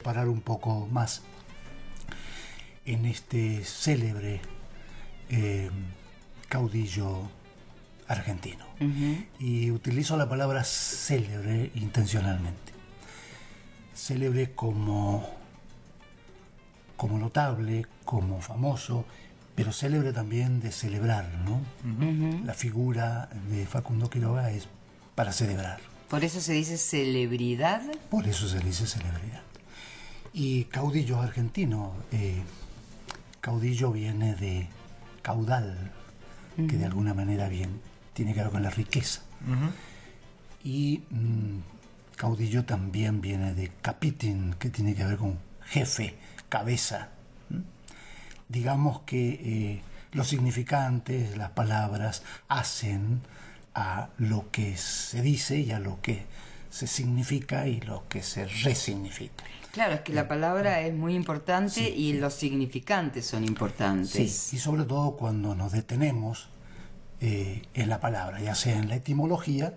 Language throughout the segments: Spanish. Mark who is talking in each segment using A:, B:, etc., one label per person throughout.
A: parar un poco más en este célebre caudillo argentino. Y utilizo la palabra célebre intencionalmente. Célebre como notable, como famoso, pero célebre también de celebrar, ¿no? La figura de Facundo Quiroga es para celebrar.
B: ¿Por eso se dice celebridad?
A: Por eso se dice celebridad. Y caudillo argentino, caudillo viene de caudal, que de alguna manera bien tiene que ver con la riqueza. Y caudillo también viene de capitin, que tiene que ver con jefe, cabeza. Digamos que los significantes, las palabras, hacen a lo que se dice y a lo que se significa y lo que se resignifica.
B: Claro, es que la palabra es muy importante, sí, y sí, los significantes son importantes.
A: Sí, y sobre todo cuando nos detenemos en la palabra, ya sea en la etimología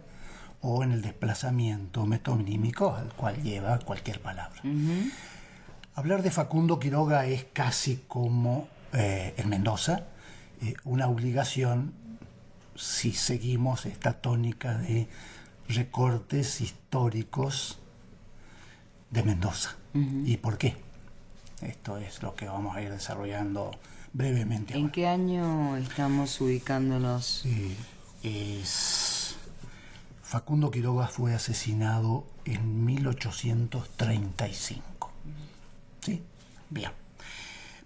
A: o en el desplazamiento metonímico al cual lleva cualquier palabra. Hablar de Facundo Quiroga es casi como en Mendoza, una obligación si seguimos esta tónica de recortes históricos de Mendoza. ¿Y por qué? Esto es lo que vamos a ir desarrollando brevemente ahora.
B: ¿En qué año estamos ubicándonos?
A: Facundo Quiroga fue asesinado en 1835. ¿Sí? Bien.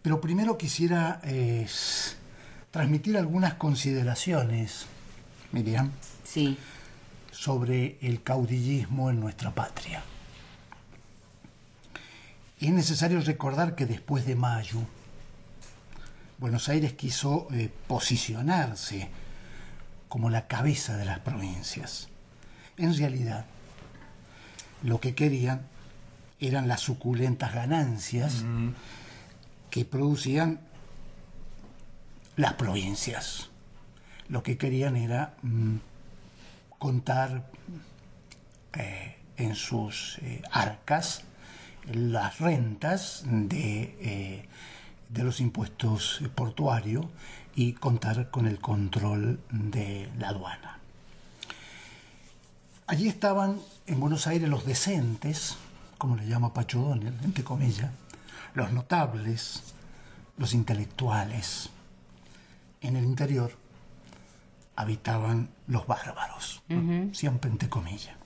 A: Pero primero quisiera transmitir algunas consideraciones, Miriam,
B: sí,
A: sobre el caudillismo en nuestra patria. Es necesario recordar que después de Mayo, Buenos Aires quiso posicionarse como la cabeza de las provincias. En realidad, lo que querían eran las suculentas ganancias que producían las provincias. Lo que querían era contar en sus arcas las rentas de los impuestos portuarios y contar con el control de la aduana. Allí estaban en Buenos Aires los decentes, como le llama Pacho Donel, entre comillas, los notables, los intelectuales. En el interior habitaban los bárbaros, siempre entre comillas,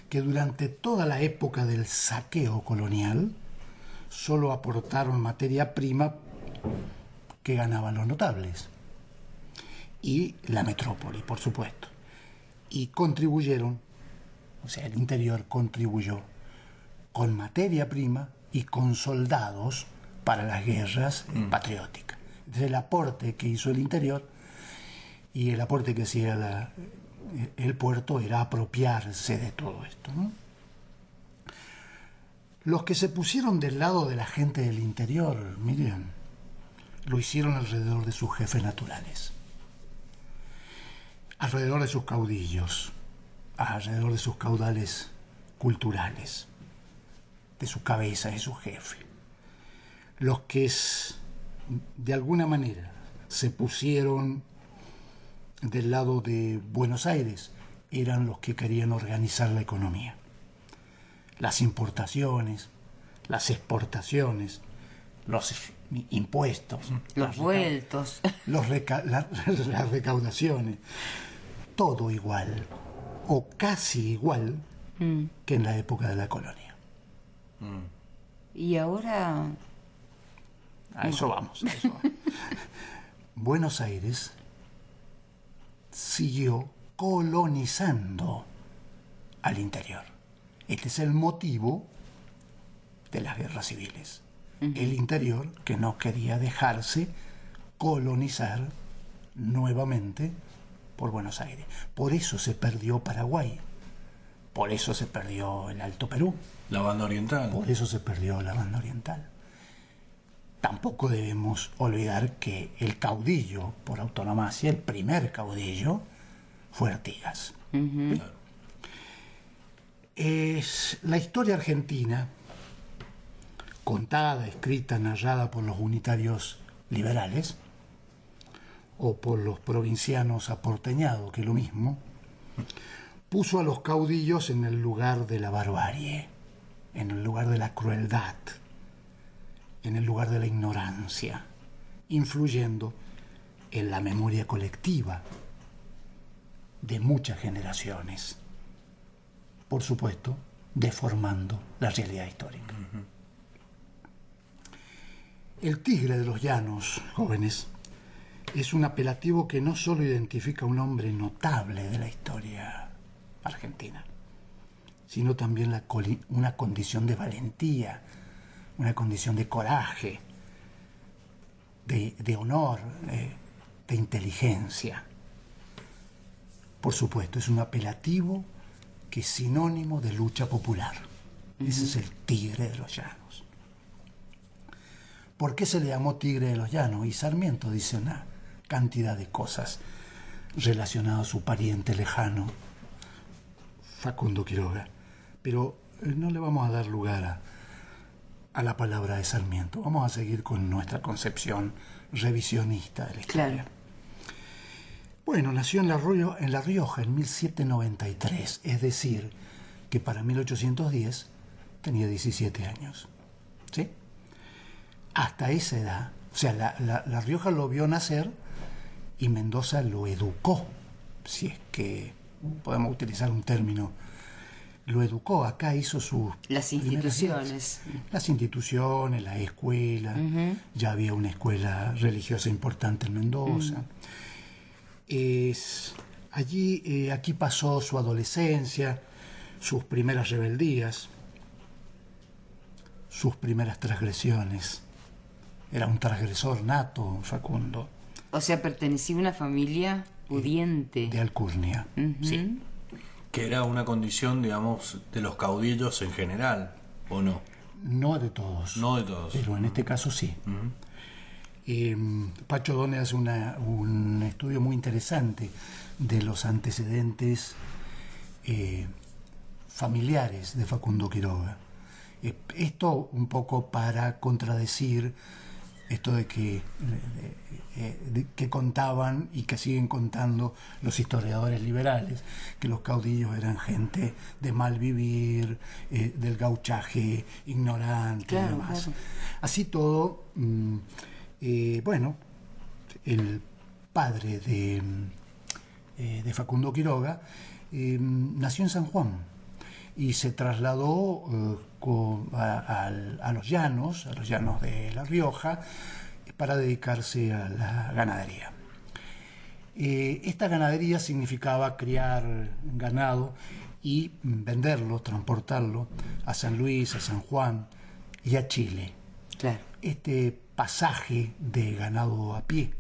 A: que durante toda la época del saqueo colonial solo aportaron materia prima que ganaban los notables y la metrópoli, por supuesto, y contribuyeron, o sea, el interior contribuyó con materia prima y con soldados para las guerras patrióticas. Entonces, el aporte que hizo el interior y el aporte que hacía el puerto era apropiarse de todo esto, ¿no? Los que se pusieron del lado de la gente del interior, miren, lo hicieron alrededor de sus jefes naturales, alrededor de sus caudillos, alrededor de sus caudales culturales, de su cabeza, de su jefe. Los que de alguna manera se pusieron del lado de Buenos Aires eran los que querían organizar la economía, las importaciones, las exportaciones, los impuestos,
B: los vueltos,
A: las recaudaciones, todo igual o casi igual que en la época de la colonia.
B: Y ahora
A: a eso vamos. Buenos Aires siguió colonizando al interior. Este es el motivo de las guerras civiles. El interior que no quería dejarse colonizar nuevamente por Buenos Aires. Por eso se perdió Paraguay. Por eso se perdió el Alto Perú.
C: La banda oriental.
A: Por eso se perdió la banda oriental. Tampoco debemos olvidar que el caudillo, por autonomía, el primer caudillo, fue Artigas.
B: Uh-huh.
A: La historia argentina contada, escrita, narrada por los unitarios liberales o por los provincianos aporteñados, que es lo mismo, puso a los caudillos en el lugar de la barbarie, en el lugar de la crueldad, en el lugar de la ignorancia, influyendo en la memoria colectiva de muchas generaciones. Por supuesto, deformando la realidad histórica. El tigre de los llanos, jóvenes, es un apelativo que no solo identifica a un hombre notable de la historia argentina, sino también una condición de valentía, una condición de coraje, de honor, de inteligencia. Por supuesto, es un apelativo que es sinónimo de lucha popular. Ese es el tigre de los llanos. ¿Por qué se le llamó tigre de los llanos? Y Sarmiento dice una cantidad de cosas relacionadas a su pariente lejano, Facundo Quiroga. Pero no le vamos a dar lugar a la palabra de Sarmiento. Vamos a seguir con nuestra concepción revisionista de la historia.
B: Claro.
A: Bueno, nació en La Rioja en 1793, es decir, que para 1810 tenía 17 años. ¿Sí? Hasta esa edad, o sea, La Rioja lo vio nacer y Mendoza lo educó, si es que podemos utilizar un término. Lo educó, acá hizo sus...
B: Las instituciones.
A: Las instituciones, la escuela, ya había una escuela religiosa importante en Mendoza. Aquí pasó su adolescencia, sus primeras rebeldías, sus primeras transgresiones. Era un transgresor nato, Facundo.
B: O sea, pertenecía a una familia pudiente.
A: De alcurnia, sí.
C: Que era una condición, digamos, de los caudillos en general, ¿o no?
A: No de todos.
C: No de todos.
A: Pero en este caso sí. Pacho Donne hace un estudio muy interesante de los antecedentes familiares de Facundo Quiroga. Esto un poco para contradecir esto de que contaban y que siguen contando los historiadores liberales, que los caudillos eran gente de mal vivir, del gauchaje ignorante,
B: claro,
A: y demás.
B: Claro.
A: Así todo, bueno, el padre de Facundo Quiroga nació en San Juan y se trasladó a los llanos de La Rioja, para dedicarse a la ganadería. Esta ganadería significaba criar ganado y venderlo, transportarlo a San Luis, a San Juan y a Chile.
B: Claro.
A: Este pasaje de ganado a pie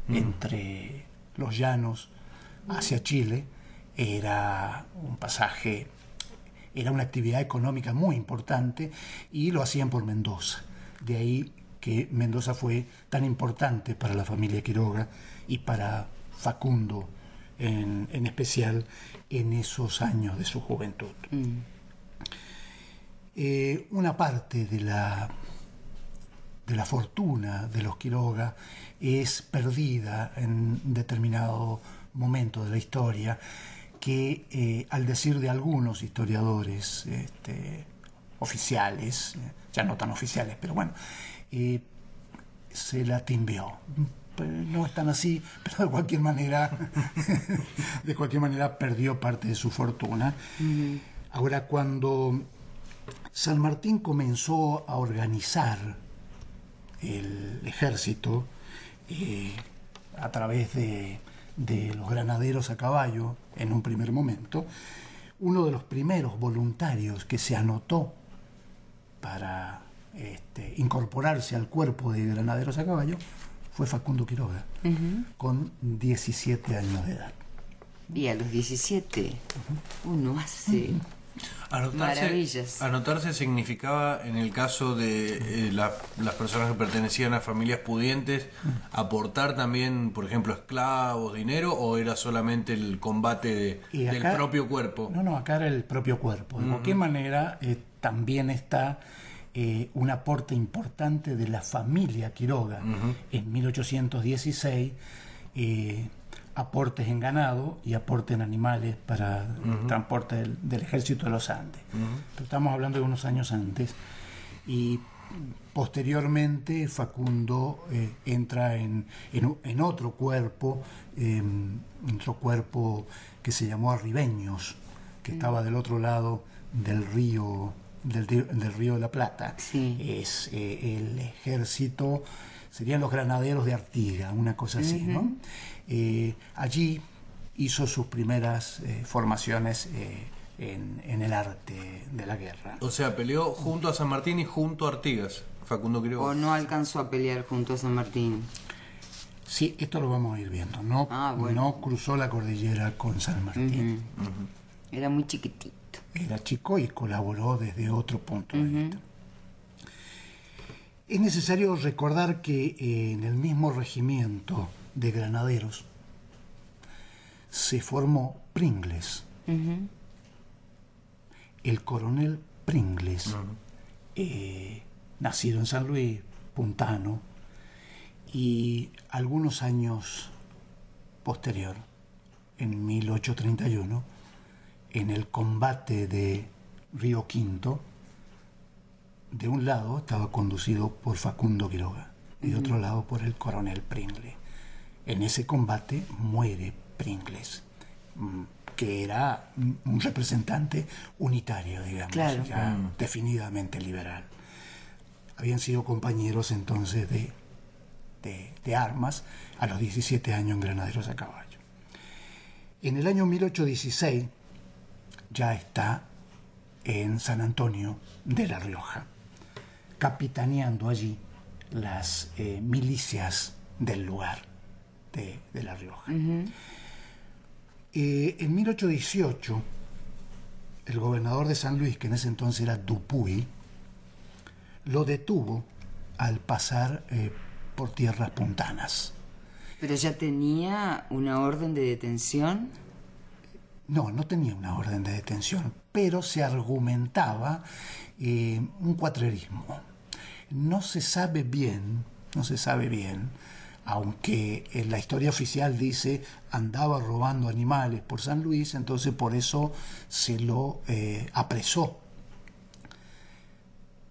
A: entre los llanos hacia Chile era un pasaje, era una actividad económica muy importante y lo hacían por Mendoza. De ahí que Mendoza fue tan importante para la familia Quiroga y para Facundo en especial en esos años de su juventud. Una parte de la fortuna de los Quiroga es perdida en determinado momento de la historia, que al decir de algunos historiadores oficiales, ya no tan oficiales, pero bueno, se la timbeó. No es tan así, pero de cualquier manera perdió parte de su fortuna. Ahora, cuando San Martín comenzó a organizar el ejército a través de los granaderos a caballo, en un primer momento, uno de los primeros voluntarios que se anotó para incorporarse al cuerpo de granaderos a caballo fue Facundo Quiroga, con 17 años de edad.
B: Y a los 17 uno hace maravillas.
C: Anotarse significaba, en el caso de las personas que pertenecían a familias pudientes, aportar también, por ejemplo, esclavos, dinero, o era solamente el combate del propio cuerpo.
A: No, acá era el propio cuerpo. De cualquier manera, también está un aporte importante de la familia Quiroga en 1816, aportes en ganado y aportes en animales para transporte del ejército de los Andes. Pero estamos hablando de unos años antes, y posteriormente Facundo entra en otro cuerpo que se llamó Arribeños, que estaba del otro lado del río de la Plata.
B: Sí.
A: Es el ejército, serían los granaderos de Artigas, una cosa así, ¿no? Allí hizo sus primeras formaciones en el arte de la guerra.
C: O sea, peleó junto a San Martín y junto a Artigas, Facundo Quiroga.
B: ¿O no alcanzó a pelear junto a San Martín?
A: Sí, esto lo vamos a ir viendo. No,
B: Bueno.
A: no cruzó la cordillera con San Martín.
B: Era muy chiquitito.
A: Era chico y colaboró desde otro punto de vista. Es necesario recordar que en el mismo regimiento de granaderos se formó Pringles. El coronel Pringles, nacido en San Luis, puntano, y algunos años posterior, en 1831, en el combate de Río Quinto, de un lado estaba conducido por Facundo Quiroga y de otro lado por el coronel Pringles. En ese combate muere Pringles, que era un representante unitario, digamos,
B: Claro.
A: ya definidamente liberal. Habían sido compañeros entonces de armas a los 17 años en Granaderos a Caballo. En el año 1816 ya está en San Antonio de La Rioja, capitaneando allí las milicias del lugar de La Rioja. En 1818, el gobernador de San Luis, que en ese entonces era Dupuy, lo detuvo al pasar por tierras puntanas.
B: ¿Pero ya tenía una orden de detención?
A: No, no tenía una orden de detención, pero se argumentaba un cuatrerismo. No se sabe bien, aunque en la historia oficial dice andaba robando animales por San Luis, entonces por eso se lo apresó.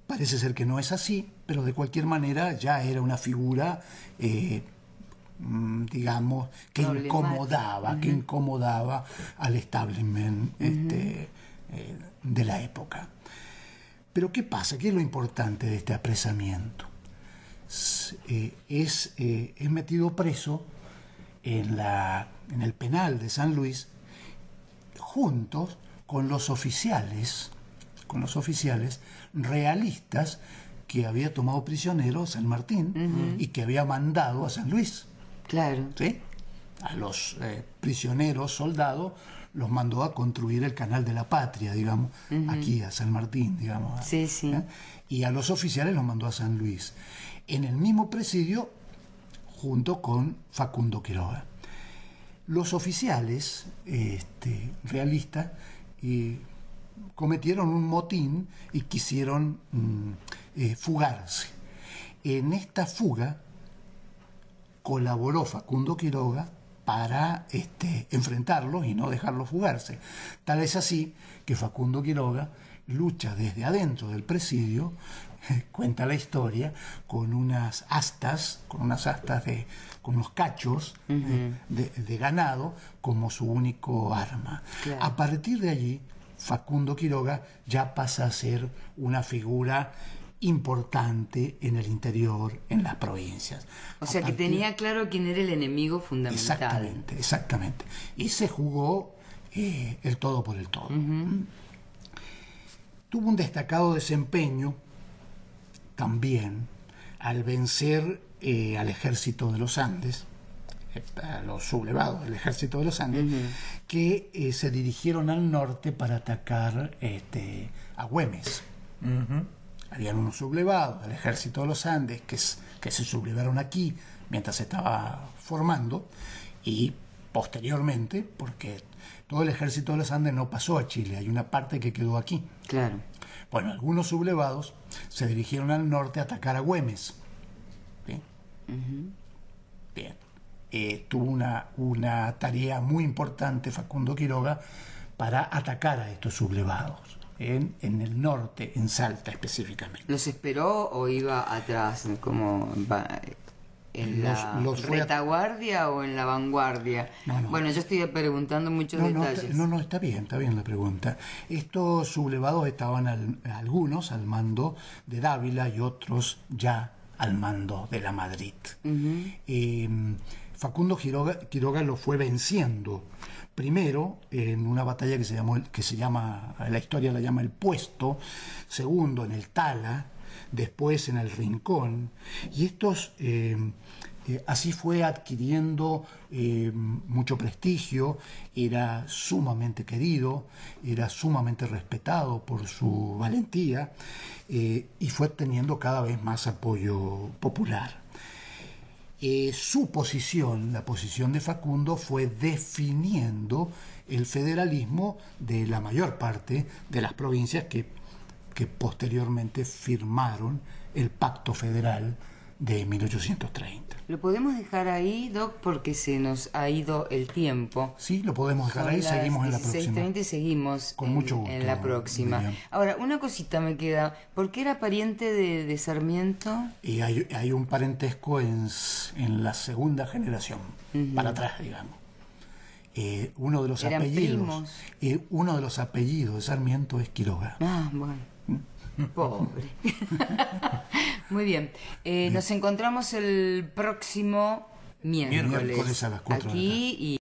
A: Parece ser que no es así, pero de cualquier manera ya era una figura, digamos, que incomodaba al establishment de la época. Pero ¿qué pasa? ¿Qué es lo importante de este apresamiento? Es metido preso en el penal de San Luis juntos con los oficiales realistas que había tomado prisionero San Martín y que había mandado a San Luis.
B: Claro.
A: ¿Sí? A los prisioneros soldados los mandó a construir el Canal de la Patria, digamos, aquí a San Martín, digamos.
B: Sí, sí.
A: Y a los oficiales los mandó a San Luis, en el mismo presidio, junto con Facundo Quiroga. Los oficiales realistas cometieron un motín y quisieron fugarse. En esta fuga colaboró Facundo Quiroga para enfrentarlos y no dejarlos fugarse. Tal es así que Facundo Quiroga lucha desde adentro del presidio, cuenta la historia, con unos cachos de ganado como su único arma.
B: Claro.
A: A partir de allí, Facundo Quiroga ya pasa a ser una figura importante en el interior, en las provincias.
B: O sea que tenía claro quién era el enemigo fundamental.
A: Exactamente. Y se jugó el todo por el todo. Tuvo un destacado desempeño también al vencer al ejército de los Andes, a los sublevados del ejército de los Andes, que se dirigieron al norte para atacar a Güemes. Habían unos sublevados del ejército de los Andes que se sublevaron aquí mientras se estaba formando, y posteriormente, porque todo el ejército de los Andes no pasó a Chile, hay una parte que quedó aquí.
B: Claro.
A: Bueno, algunos sublevados se dirigieron al norte a atacar a Güemes. ¿Sí? Bien. Tuvo una tarea muy importante Facundo Quiroga para atacar a estos sublevados en el norte, en Salta específicamente.
B: ¿Los esperó o iba atrás, como en la retaguardia o en la vanguardia?
A: No.
B: Bueno, yo estoy preguntando muchos detalles.
A: No, está bien la pregunta. Estos sublevados estaban algunos al mando de Dávila y otros ya al mando de la Madrid. Facundo Quiroga lo fue venciendo. Primero, en una batalla que se llama, la historia la llama El Puesto, segundo en el Tala, después en el Rincón, y estos así fue adquiriendo mucho prestigio, era sumamente querido, era sumamente respetado por su valentía, y fue teniendo cada vez más apoyo popular. Su posición, la posición de Facundo, fue definiendo el federalismo de la mayor parte de las provincias que posteriormente firmaron el Pacto Federal de 1830.
B: ¿Lo podemos dejar ahí, Doc? Porque se nos ha ido el tiempo.
A: Sí, lo podemos dejar ahí, seguimos en la próxima.
B: 16:30 y seguimos
A: con mucho gusto,
B: en la próxima.
A: Miriam.
B: Ahora, una cosita me queda. ¿Por qué era pariente de Sarmiento?
A: Y hay un parentesco en la segunda generación, para atrás, digamos. Uno de los
B: ¿Eran
A: apellidos,
B: primos?
A: uno de los apellidos de Sarmiento es Quiroga.
B: Ah, bueno. Pobre. Muy bien. Nos encontramos el próximo miércoles
A: A las 4
B: aquí y